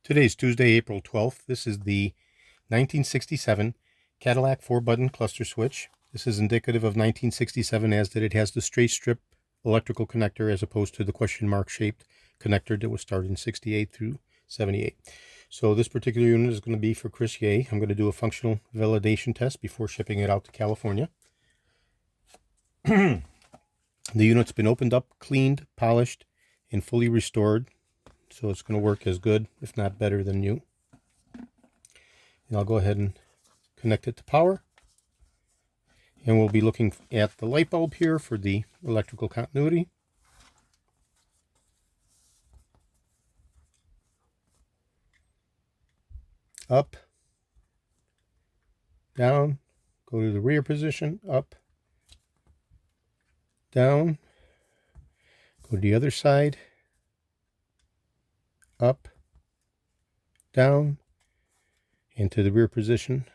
Today is Tuesday, April 12th. This is the 1967 Cadillac 4-button cluster switch. This is indicative of 1967 as that it has the straight strip electrical connector as opposed to the question mark shaped connector that was started in 68 through 78. So this particular unit is going to be for Chris Ye. I'm going to do a functional validation test before shipping it out to California. The unit's been opened up, cleaned, polished, and fully restored. So it's going to work as good, if not better, than new. And I'll go ahead and connect it to power. And we'll be looking at the light bulb here for the electrical continuity. Up, down, go to the rear position, up, down, go to the other side, up, down, into the rear position.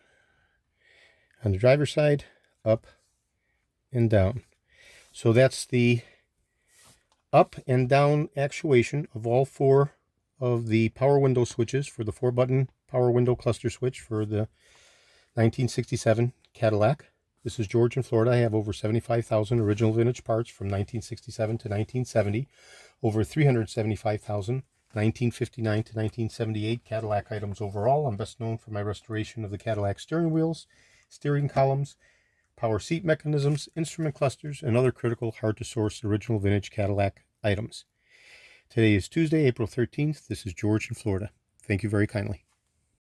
On the driver's side, up and down. So that's the up and down actuation of all four of the power window switches for the 4-button power window cluster switch for the 1967 Cadillac. This is George in Florida. I have over 75,000 original vintage parts from 1967 to 1970, over 375,000 1959 to 1978 Cadillac items overall. I'm best known for my restoration of the Cadillac steering wheels, steering columns, power seat mechanisms, instrument clusters, and other critical, hard-to-source original vintage Cadillac items. Today is Tuesday, April 13th. This is George in Florida. Thank you very kindly.